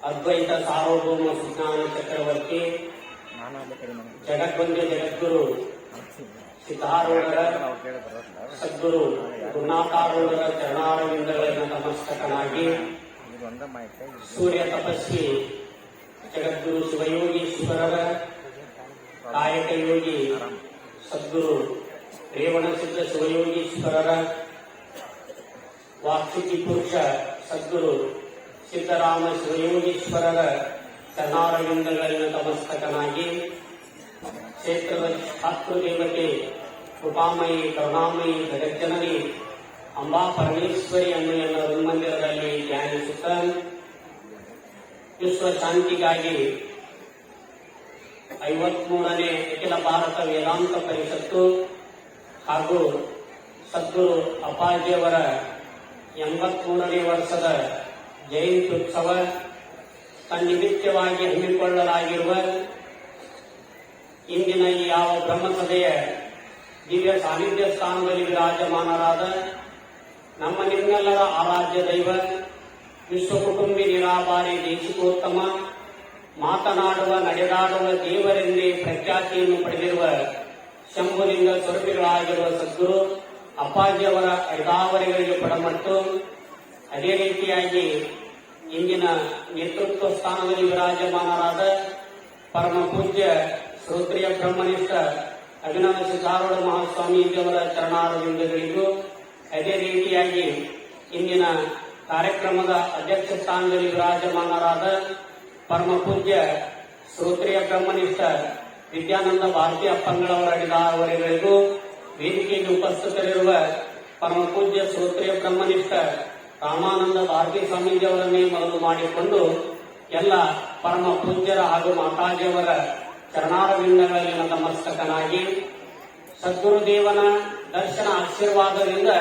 ಅದ್ವೈತ ಸಾರ್ವಭೌಮ ಸುಜ್ಞಾನ ಚಕ್ರವರ್ತಿ ಜಗದ್ವಂದ್ಯ ಜಗದ್ಗುರು ಸಿದ್ಧಾರೂಢರ ಸದ್ಗುರು ಗುರುನಾಥಾರೂಢರ ಚರಣಾರವಿಂದಗಳನ್ನು ನಮಸ್ತಕನಾಗಿ ಸೂರ್ಯ ತಪಸ್ವಿ ಜಗದ್ಗುರು ಶಿವಯೋಗೀಶ್ವರರ ಕಾಯಕ ಯೋಗಿ ಸದ್ಗುರು ರೇವಣಸಿದ್ಧ ಶಿವಯೋಗೀಶ್ವರರ ವಾಸ್ತುತಿ ಪುರುಷ ಸದ್ಗುರು ಸಿದ್ದರಾಮ ಶಿವಯೋಗೀಶ್ವರರ ಚರಣಾರವಿಂದಗಳನ್ನು ನಮಸ್ತಕನಾಗಿ ಕ್ಷೇತ್ರದ ಮಾತೃದೇವತೆ ಕೃಪಾಮಯಿ ಕರುಣಾಮಯಿ ಜಗಜ್ಜನನಿ ಅಂಬಾ ಪರಮೇಶ್ವರಿ ಅನ್ನೆಲ್ಲ ಮಂದಿರದಲ್ಲಿ ಧ್ಯಾನಿಸುತ್ತ ವಿಶ್ವ ಶಾಂತಿಗಾಗಿ 53ನೇ ಅಖಿಲ ಭಾರತ ವೇದಾಂತ ಪರಿಷತ್ತು ಹಾಗೂ ಸದ್ಗುರು ಅಪ್ಪಾಜಿಯವರ 83ನೇ ವರ್ಷದ ಜಯಂತ್ಯುತ್ಸವ ತನ್ನಿಮಿತ್ತವಾಗಿ ಹಮ್ಮಿಕೊಳ್ಳಲಾಗಿರುವ ಇಂದಿನ ಈ ಯಾವ ಬ್ರಹ್ಮಸಭೆಯ ದಿವ್ಯ ಸಾನ್ನಿಧ್ಯ ಸ್ಥಾನದಲ್ಲಿ ವಿರಾಜಮಾನರಾದ ನಮ್ಮ ನಿಮ್ಮೆಲ್ಲರ ಆರಾಧ್ಯ ದೈವ ವಿಶ್ವಕುಟುಂಬಿ ನಿರಾಭಾರಿ ದೇಶಿಕೋತ್ತಮ ಮಾತನಾಡುವ ನಡೆದಾಡುವ ದೇವರೆಂದೇ ಪ್ರಖ್ಯಾತಿಯನ್ನು ಪಡೆದಿರುವ ಶಂಭುಲಿಂಗ ಸ್ವರೂಪಿಗಳಾಗಿರುವ ಸದ್ಗುರು ಅಪ್ಪಾಜಿಯವರ ಐದಾವರೆಗಳಿಗೆ ಪಡಮಟ್ಟು ಅದೇ ರೀತಿಯಾಗಿ ಇಂದಿನ ನೇತೃತ್ವ ಸ್ಥಾನದಲ್ಲಿ ವಿರಾಜಮಾನರಾದ ಪರಮ ಪೂಜ್ಯ ಶ್ರೋತ್ರಿಯ ಬ್ರಹ್ಮನಿಷ್ಠ ಅಭಿನವ ಸಿದ್ಧಾರೂಢ ಮಹಾಸ್ವಾಮೀಜಿಯವರ ಚರಣಾರವಿಂದಗಳಿಗೂ ಅದೇ ರೀತಿಯಾಗಿ ಇಂದಿನ ಕಾರ್ಯಕ್ರಮದ ಅಧ್ಯಕ್ಷ ಸ್ಥಾನದಲ್ಲಿ ವಿರಾಜಮಾನರಾದ ಪರಮ ಪೂಜ್ಯ ಶ್ರೋತ್ರಿಯ ಬ್ರಹ್ಮನಿಷ್ಠ ವಿದ್ಯಾನಂದ ಭಾರತಿ ಅಪ್ಪಂಗಳವರ ಅಡಿದಾವರೆಗಳಿಗೂ ವೇದಿಕೆಯಲ್ಲಿ ಉಪಸ್ಥಿತರಿರುವ ಪರಮ ಪೂಜ್ಯ ಶ್ರೋತ್ರಿಯ ಬ್ರಹ್ಮನಿಷ್ಠ ರಾಮಾನಂದ ಭಾರತಿ ಸ್ವಾಮೀಜಿಯವರನ್ನೇ ಮೊದಲು ಮಾಡಿಕೊಂಡು ಎಲ್ಲ ಪರಮ ಪೂಜ್ಯರ ಹಾಗೂ ಮಾತಾಜಿಯವರ ಚರಣಾರವಿಂದಗಳಲ್ಲಿ ನತಮಸ್ತಕನಾಗಿ ಸದ್ಗುರುದೇವನ ದರ್ಶನ ಆಶೀರ್ವಾದದಿಂದ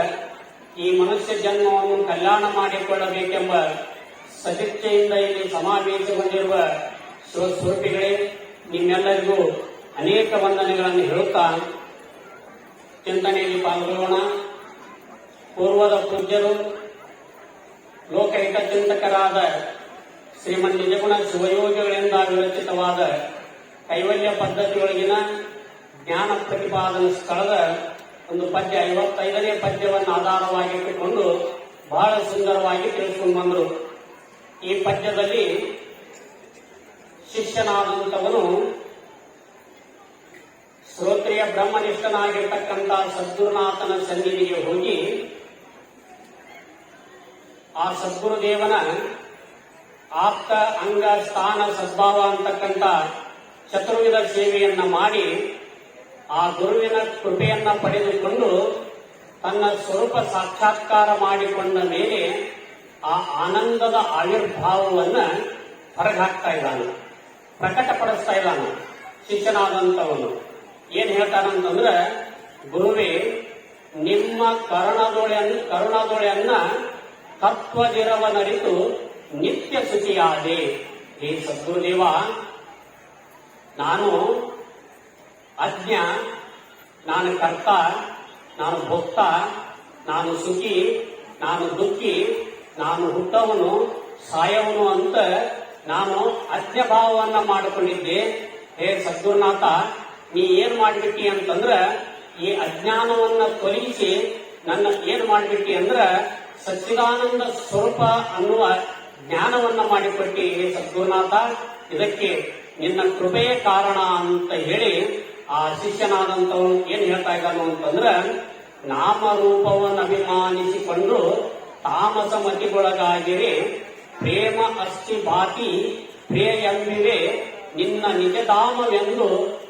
ಈ ಮನುಷ್ಯ ಜನ್ಮವನ್ನು ಕಲ್ಯಾಣ ಮಾಡಿಕೊಳ್ಳಬೇಕೆಂಬ ಸದಿಚ್ಛೆಯಿಂದ ಇಲ್ಲಿ ಸಮಾವೇಶಗೊಂಡಿರುವ ಶಿವಸ್ವರೂಪಿಗಳೇ, ನಿಮ್ಮೆಲ್ಲರಿಗೂ ಅನೇಕ ವಂದನೆಗಳನ್ನು ಹೇಳುತ್ತಾ ಚಿಂತನೆಯಲ್ಲಿ ಪಾಲ್ಗೊಳ್ಳೋಣ. ಪೂರ್ವದ ಪೂಜ್ಯರು ಲೋಕಹಿತ ಚಿಂತಕರಾದ ಶ್ರೀಮನ್ ನಿಜಗುಣ ಶಿವಯೋಗಿಗಳಿಂದ ವಿರಚಿತವಾದ ಕೈವಲ್ಯ ಪದ್ಧತಿಯೊಳಗಿನ ಜ್ಞಾನ ಪ್ರತಿಪಾದನ ಸ್ಥಳದ ಒಂದು ಪದ್ಯ 55ನೇ ಪದ್ಯವನ್ನು ಆಧಾರವಾಗಿಟ್ಟುಕೊಂಡು ಬಹಳ ಸುಂದರವಾಗಿ ತಿಳಿಸಿಕೊಂಡು ಬಂದರು. ಈ ಪದ್ಯದಲ್ಲಿ ಶಿಷ್ಯನಾದಂಥವನು ಶ್ರೋತ್ರಿಯ ಬ್ರಹ್ಮನಿಷ್ಠನಾಗಿರ್ತಕ್ಕಂಥ ಸದ್ಗುರುನಾಥನ ಸನ್ನಿಧಿಗೆ ಹೋಗಿ ಆ ಸದ್ಗುರುದೇವನ ಆಪ್ತ ಅಂಗ ಸ್ಥಾನ ಸದ್ಭಾವ ಅಂತಕ್ಕಂಥ ಚತುರ್ವಿಧ ಸೇವೆಯನ್ನ ಮಾಡಿ ಆ ಗುರುವಿನ ಕೃಪೆಯನ್ನ ಪಡೆದುಕೊಂಡು ತನ್ನ ಸ್ವರೂಪ ಸಾಕ್ಷಾತ್ಕಾರ ಮಾಡಿಕೊಂಡ ಮೇಲೆ ಆ ಆನಂದದ ಆವಿರ್ಭಾವವನ್ನು ಹೊರಗಾಕ್ತಾ ಇದ್ದಾನೆ, ಪ್ರಕಟಪಡಿಸ್ತಾ ಇದ್ದಾನೆ. ಶಿಷ್ಯನಾದಂಥವನು ಏನ್ ಹೇಳ್ತಾನಂತಂದ್ರೆ, ಗುರುವೇ ನಿಮ್ಮ ಕರುಣದೊಳೆಯನ್ನ ತತ್ವದಿರವ ನರಿತು ನಿತ್ಯ ಶುಚಿಯಾದೆ. ಹೇ ಸದ್ಗುರುದೇವ, ನಾನು ಅಜ್ಞ, ನಾನು ಕರ್ತ, ನಾನು ಭೋಕ್ತ, ನಾನು ಸುಖಿ, ನಾನು ದುಃಖಿ, ನಾನು ಹುಟ್ಟವನು ಸಾಯವನು ಅಂತ ನಾನು ಅಜ್ಞಭಾವವನ್ನ ಮಾಡಿಕೊಂಡಿದ್ದೆ. ಹೇ ಸದ್ಗುರುನಾಥ, ನೀ ಏನ್ ಮಾಡಿಬಿಟ್ಟಿ ಅಂತಂದ್ರ ಈ ಅಜ್ಞಾನವನ್ನ ತೊಲಗಿಸಿ ನನ್ನ ಏನ್ ಮಾಡಿಬಿಟ್ಟಿ ಅಂದ್ರ ಸಚ್ಚಿದಾನಂದ ಸ್ವರೂಪ ಅನ್ನುವ ಜ್ಞಾನವನ್ನ ಮಾಡಿಕೊಟ್ಟಿ. ಹೇ ಸದ್ಗುರುನಾಥ, ಇದಕ್ಕೆ ನಿನ್ನ ಕೃಪೆಯೇ ಕಾರಣ ಅಂತ ಹೇಳಿ ಆ ಶಿಷ್ಯನಾದಂಥವನು ಏನ್ ಹೇಳ್ತಾ ಇದ್ದಾನು ಅಂತಂದ್ರ, ನಾಮರೂಪವನ್ನು ಅಭಿಮಾನಿಸಿಕೊಂಡು ತಾಮಸ ಮತಿಗೊಳಗಾಗಿರಿ, ಪ್ರೇಮ ಅಸ್ಥಿ ಬಾತಿ ಪ್ರಿಯ ಎಂಬಿವೆ ನಿನ್ನ ನಿಜಧಾಮವೆಂದು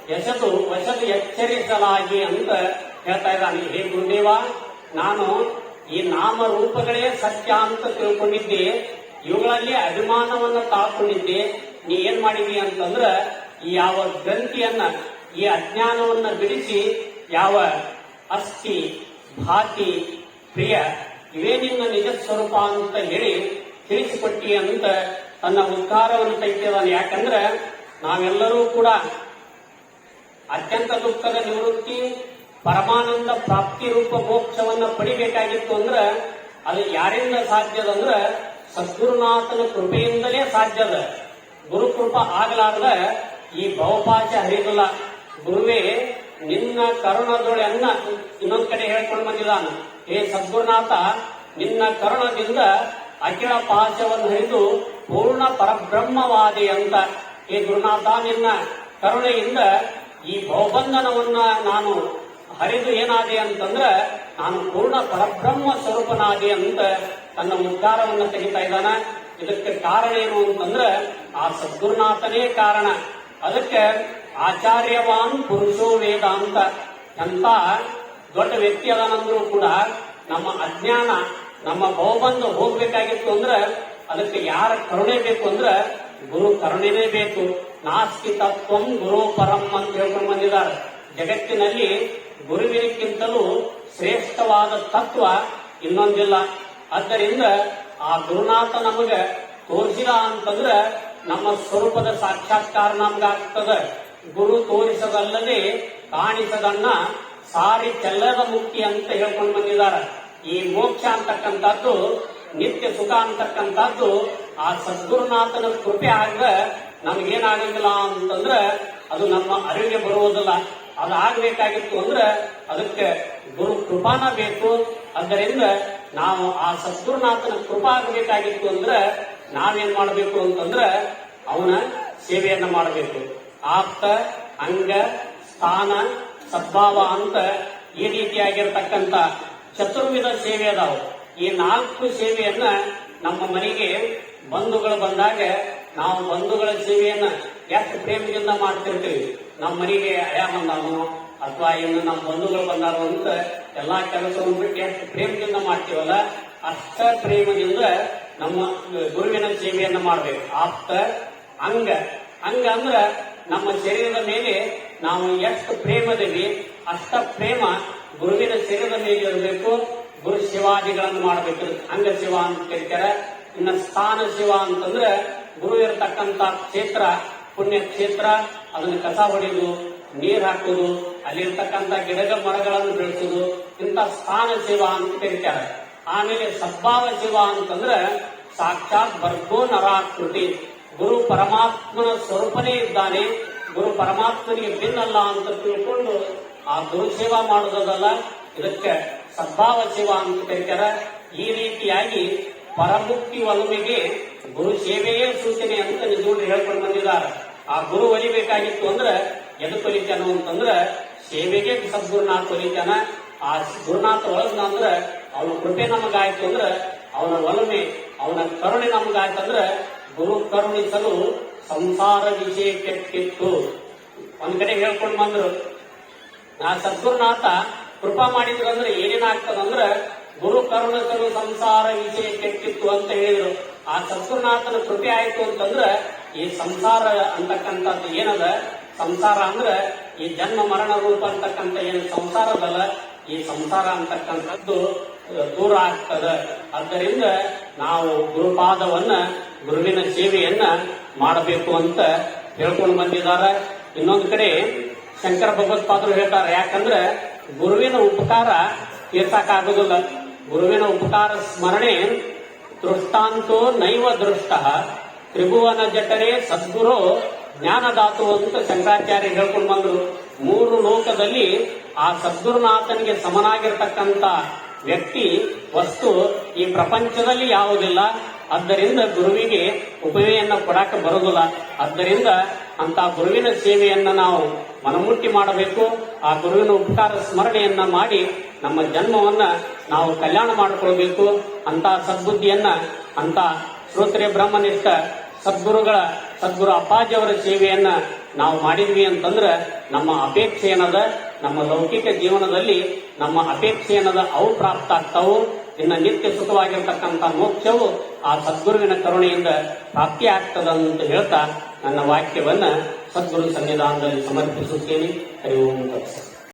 ವಶದು ಎಚ್ಚರಿಸಲಾಗಿ ಅಂತ ಹೇಳ್ತಾ ಇದ್ದಾನೆ. ಹೇ ಗುರುದೇವ, ನಾನು ಈ ನಾಮರೂಪಗಳೇ ಸತ್ಯ ಅಂತ ತಿಳ್ಕೊಂಡಿದ್ದೆ, ಇವುಗಳಲ್ಲಿ ಅಭಿಮಾನವನ್ನ ತಾಳ್ಕೊಂಡಿದ್ದೆ. ನೀ ಏನ್ ಮಾಡಿದಿ ಅಂತಂದ್ರ ಈ ಯಾವ ಗ್ರಂಥಿಯನ್ನ, ಈ ಅಜ್ಞಾನವನ್ನ ಬಿಡಿಸಿ ಯಾವ ಅಸ್ಥಿ ಭಾತಿ ಪ್ರಿಯ ಇವೇ ನಿನ್ನ ನಿಜ ಸ್ವರೂಪ ಅಂತ ಹೇಳಿ ತಿಳಿಸಿಕೊಟ್ಟಿ ಅಂತ ತನ್ನ ಉದ್ಧಾರವನ್ನು ತೆಗೆದಿದ್ದಾನೆ. ಯಾಕಂದ್ರೆ ನಾವೆಲ್ಲರೂ ಕೂಡ ಅತ್ಯಂತ ದುಃಖದ ನಿವೃತ್ತಿ ಪರಮಾನಂದ ಪ್ರಾಪ್ತಿ ರೂಪ ಮೋಕ್ಷವನ್ನ ಪಡಿಬೇಕಾಗಿತ್ತು ಅಂದ್ರೆ ಅದು ಯಾರಿಂದ ಸಾಧ್ಯದಂದ್ರ ಸದ್ಗುರುನಾಥನ ಕೃಪೆಯಿಂದಲೇ ಸಾಧ್ಯದ. ಗುರುಕೃಪ ಆಗಲಾರ್ದ ಈ ಭವಪಾಶ ಹರಿದಿಲ್ಲ. ಗುರುವೇ ನಿನ್ನ ಕರುಣದೊಳೆನ್ನ ಇನ್ನೊಂದ್ ಕಡೆ ಹೇಳ್ಕೊಂಡು ಬಂದಿದ್ದಾನ. ಹೇ ಸದ್ಗುರುನಾಥ, ನಿನ್ನ ಕರುಣದಿಂದ ಅಖಿಳ ಪಾಶವನ್ನು ಹರಿದು ಪೂರ್ಣ ಪರಬ್ರಹ್ಮವಾದಿ ಅಂತ. ಹೇ ಗುರುನಾಥ, ನಿನ್ನ ಕರುಣೆಯಿಂದ ಈ ಭವಬಂಧನವನ್ನ ನಾನು ಹರಿದು ಏನಾದೆ ಅಂತಂದ್ರ ನಾನು ಪೂರ್ಣ ಪರಬ್ರಹ್ಮ ಸ್ವರೂಪನಾದೆ ಅಂತ ತನ್ನ ಉದ್ಧಾರವನ್ನು ತೆಗಿತಾ ಇದ್ದಾನ. ಇದಕ್ಕೆ ಕಾರಣ ಏನು ಅಂತಂದ್ರ ಆ ಸದ್ಗುರುನಾಥನೇ ಕಾರಣ. ಅದಕ್ಕೆ ಆಚಾರ್ಯವಾನ್ ಪುರುಷೋ ವೇದ ಅಂತ. ಎಂತ ದೊಡ್ಡ ವ್ಯಕ್ತಿ ಅದಾನಂದ್ರೂ ಕೂಡ ನಮ್ಮ ಅಜ್ಞಾನ ನಮ್ಮ ಭವಬಂಧ ಹೋಗ್ಬೇಕಾಗಿತ್ತು ಅಂದ್ರ ಅದಕ್ಕೆ ಯಾರ ಕರುಣೆ ಬೇಕು ಅಂದ್ರ ಗುರು ಕರುಣೆನೇ ಬೇಕು. ನಾಸ್ತಿ ತತ್ವಂ ಗುರು ಪರಂ ಅಂತ ಹೇಳ್ಕೊಂಡು ಬಂದಿದ್ದಾರೆ. ಜಗತ್ತಿನಲ್ಲಿ ಗುರುವಿನಕ್ಕಿಂತಲೂ ಶ್ರೇಷ್ಠವಾದ ತತ್ವ ಇನ್ನೊಂದಿಲ್ಲ. ಆದ್ದರಿಂದ ಆ ಗುರುನಾಥ ನಮಗ ತೋರಿಸಿದ ಅಂತಂದ್ರ ನಮ್ಮ ಸ್ವರೂಪದ ಸಾಕ್ಷಾತ್ಕಾರ ನಮ್ಗಾಗ್ತದ. ಗುರು ತೋರಿಸದಲ್ಲದೆ ಕಾಣಿಸದನ್ನ ಸಾರಿ ಚೆಲ್ಲದ ಮುಕ್ತಿ ಅಂತ ಹೇಳ್ಕೊಂಡು ಬಂದಿದ್ದಾರೆ. ಈ ಮೋಕ್ಷ ಅಂತಕ್ಕಂಥದ್ದು, ನಿತ್ಯ ಸುಖ ಅಂತಕ್ಕಂಥದ್ದು ಆ ಸದ್ಗುರುನಾಥನ ಕೃಪೆ ಆಗ ನಮಗೇನಾಗಂಗಿಲ್ಲ ಅಂತಂದ್ರ ಅದು ನಮ್ಮ ಅರಿವಿಗೆ ಬರುವುದಿಲ್ಲ. ಅದಾಗಬೇಕಾಗಿತ್ತು ಅಂದ್ರೆ ಅದಕ್ಕೆ ಗುರು ಕೃಪಾನ ಬೇಕು. ಆದ್ದರಿಂದ ನಾವು ಆ ಸದ್ಗುರುನಾಥನ ಕೃಪಾ ಆಗಬೇಕಾಗಿತ್ತು ಅಂದ್ರೆ ನಾವೇನ್ ಮಾಡಬೇಕು ಅಂತಂದ್ರ ಅವನ ಸೇವೆಯನ್ನ ಮಾಡಬೇಕು. ಆಪ್ತ, ಅಂಗ, ಸ್ಥಾನ, ಸದ್ಭಾವ ಅಂತ ಈ ರೀತಿಯಾಗಿರ್ತಕ್ಕಂಥ ಚತುರ್ವಿಧ ಸೇವೆ ಅದಾವು. ಈ 4 ಸೇವೆಯನ್ನ ನಮ್ಮ ಮನೆಗೆ ಬಂಧುಗಳು ಬಂದಾಗ ನಾವು ಬಂಧುಗಳ ಸೇವೆಯನ್ನ ಎಷ್ಟು ಪ್ರೇಮದಿಂದ ಮಾಡ್ತಿರ್ತೀವಿ. ನಮ್ಮ ಮನೆಗೆ ಅಯ ಬಂದಾನು ಅಥವಾ ಇನ್ನು ನಮ್ಮ ಬಂಧುಗಳು ಬಂದಾರು ಅಂತ ಎಲ್ಲಾ ಕೆಲಸವನ್ನು ಬಿಟ್ಟು ಎಷ್ಟು ಪ್ರೇಮದಿಂದ ಮಾಡ್ತೀವಲ್ಲ, ಅಷ್ಟ ಪ್ರೇಮದಿಂದ ನಮ್ಮ ಗುರುವಿನ ಸೇವೆಯನ್ನ ಮಾಡಬೇಕು. ಆಪ್ತ, ಅಂಗ. ಅಂಗ ಅಂದ್ರ ನಮ್ಮ ಶರೀರದ ಮೇಲೆ ನಾವು ಎಷ್ಟು ಪ್ರೇಮದೇವಿ ಅಷ್ಟ ಪ್ರೇಮ ಗುರುವಿನ ಶರೀರದ ಮೇಲೆ ಇರಬೇಕು. ಗುರು ಶಿವಾದಿಗಳನ್ನು ಮಾಡಬೇಕು. ಅಂಗ ಶಿವ ಅಂತ ಕರೀತಾರೆ. ಇನ್ನು ಸ್ಥಾನ ಶಿವ ಅಂತಂದ್ರೆ ಗುರು ಇರತಕ್ಕಂತ ಕ್ಷೇತ್ರ, ಪುಣ್ಯ ಕ್ಷೇತ್ರ, ಅದನ್ನ ಕಸ ಹೊಡೆಯುವುದು, ನೀರ್ ಹಾಕುವುದು, ಅಲ್ಲಿರ್ತಕ್ಕಂಥ ಗಿಡಗ ಮರಗಳನ್ನು ಬೆಳೆಸುವುದು, ಇಂಥ ಸ್ಥಾನ ಶಿವ ಅಂತ ಕರೀತಾರೆ. ಆಮೇಲೆ ಸದ್ಭಾವ ಶಿವ ಅಂತಂದ್ರೆ ಸಾಕ್ಷಾತ್ ಬರ್ಗೋ ನರಾಕೃತಿ, ಗುರು ಪರಮಾತ್ಮನ ಸ್ವರೂಪನೇ ಇದ್ದಾನೆ, ಗುರು ಪರಮಾತ್ಮನಿಗೆ ಭಿನ್ನಲ್ಲ ಅಂತ ತಿಳ್ಕೊಂಡು ಆ ಗುರು ಸೇವಾ ಮಾಡುವುದಲ್ಲ, ಇದಕ್ಕೆ ಸದ್ಭಾವ ಸೇವಾ ಅಂತ ಕರೀತಾರೆ. ಈ ರೀತಿಯಾಗಿ ಪರಮುಕ್ತಿ ಒಲುಮೆಗೆ ಗುರು ಸೇವೆಯೇ ಸೂಚನೆ ಅಂತ ನಿಜಗಳು ಹೇಳ್ಕೊಂಡು ಬಂದಿದ್ದಾರೆ. ಆ ಗುರು ಒಲಿಬೇಕಾಗಿತ್ತು ಅಂದ್ರೆ ಎದಕ್ಕೆ ಒಲಿತಾನ ಅಂತಂದ್ರ ಸೇವೆಗೆ ಸದ್ಗುರುನಾಥ ಒಲಿತಾನ. ಆ ಗುರುನಾಥ ಒಳಗ ಅಂದ್ರೆ ಅವನ ಕೃಪೆ ನಮಗಾಯ್ತು ಅಂದ್ರ, ಅವನ ಒಲುಮೆ ಅವನ ಕರುಣೆ ನಮಗಾಯ್ತಂದ್ರ ಗುರು ಕರುಣಿಸಲು ಸಂಸಾರ ವಿಷಯ ಕೆಟ್ಟಿತ್ತು. ಒಂದ್ ಕಡೆ ಹೇಳ್ಕೊಂಡು ಬಂದ್ರು, ಆ ಸದ್ಗುರುನಾಥ ಕೃಪಾ ಮಾಡಿದ್ರು ಅಂದ್ರೆ ಏನೇನಾಗ್ತದಂದ್ರ ಗುರು ಕರುಣಿಸಲು ಸಂಸಾರ ವಿಷಯ ಕೆಟ್ಟಿತ್ತು ಅಂತ ಹೇಳಿದ್ರು. ಆ ಸದ್ಗುರುನಾಥನ ಕೃಪೆ ಆಯ್ತು ಅಂತಂದ್ರ ಈ ಸಂಸಾರ ಅಂತಕ್ಕಂಥದ್ದು ಏನದ, ಸಂಸಾರ ಅಂದ್ರ ಈ ಜನ್ಮ ಮರಣ ರೂಪ ಅಂತಕ್ಕಂಥ ಏನು ಸಂಸಾರದಲ್ಲ, ಈ ಸಂಸಾರ ಅಂತಕ್ಕಂಥದ್ದು ದೂರ ಆಗ್ತದ. ಆದ್ದರಿಂದ ನಾವು ಗುರುಪಾದವನ್ನ ಗುರುವಿನ ಸೇವೆಯನ್ನ ಮಾಡಬೇಕು ಅಂತ ಹೇಳ್ಕೊಂಡು ಬಂದಿದ್ದಾರೆ. ಇನ್ನೊಂದು ಕಡೆ ಶಂಕರ ಭಗವತ್ಪಾದರು ಹೇಳ್ತಾರೆ, ಯಾಕಂದ್ರೆ ಗುರುವಿನ ಉಪಕಾರ ತೀರ್ಸಕ್ಕಾಗೋದಿಲ್ಲ. ಗುರುವಿನ ಉಪಕಾರ ಸ್ಮರಣೆ ದೃಷ್ಟಾಂತೋ ನೈವ ದೃಷ್ಟ ತ್ರಿಭುವನ ಜಠರೇ ಸದ್ಗುರು ಜ್ಞಾನದಾತು ಅಂತ ಶಂಕರಾಚಾರ್ಯ ಹೇಳ್ಕೊಂಡು ಬಂದ್ರು. 3 ಲೋಕದಲ್ಲಿ ಆ ಸದ್ಗುರುನಾಥನಿಗೆ ಸಮನಾಗಿರ್ತಕ್ಕಂಥ ವ್ಯಕ್ತಿ ವಸ್ತು ಈ ಪ್ರಪಂಚದಲ್ಲಿ ಯಾವುದಿಲ್ಲ. ಆದ್ದರಿಂದ ಗುರುವಿಗೆ ಉಪಮೆಯನ್ನ ಕೊಡಾಕ ಬರುವುದಿಲ್ಲ. ಆದ್ದರಿಂದ ಅಂತ ಗುರುವಿನ ಸೇವೆಯನ್ನ ನಾವು ಮನಮುಟ್ಟಿ ಮಾಡಬೇಕು. ಆ ಗುರುವಿನ ಉಪಕಾರ ಸ್ಮರಣೆಯನ್ನ ಮಾಡಿ ನಮ್ಮ ಜನ್ಮವನ್ನ ನಾವು ಕಲ್ಯಾಣ ಮಾಡಿಕೊಳ್ಬೇಕು. ಅಂತ ಸದ್ಬುದ್ಧಿಯನ್ನ ಅಂತ ಶ್ರೋತ್ರಿಯ ಬ್ರಹ್ಮನಿಷ್ಠ ಸದ್ಗುರು ಅಪ್ಪಾಜಿಯವರ ಸೇವೆಯನ್ನ ನಾವು ಮಾಡಿದ್ವಿ ಅಂತಂದ್ರೆ ನಮ್ಮ ಅಪೇಕ್ಷೆ ಏನದ, ನಮ್ಮ ಲೌಕಿಕ ಜೀವನದಲ್ಲಿ ನಮ್ಮ ಅಪೇಕ್ಷೆ ಏನದ ಅವು ಪ್ರಾಪ್ತ ಆಗ್ತಾವು. ಇನ್ನು ನಿತ್ಯ ಸುಖವಾಗಿರ್ತಕ್ಕಂಥ ಮೋಕ್ಷವು ಆ ಸದ್ಗುರುವಿನ ಕರುಣೆಯಿಂದ ಪ್ರಾಪ್ತಿ ಆಗ್ತದಂತ ಹೇಳ್ತಾ ನನ್ನ ವಾಕ್ಯವನ್ನ ಸದ್ಗುರು ಸನ್ನಿಧಾನದಲ್ಲಿ ಸಮರ್ಪಿಸುತ್ತೇನೆ. ಹರಿ ಓಂ ತತ್ಸತ್.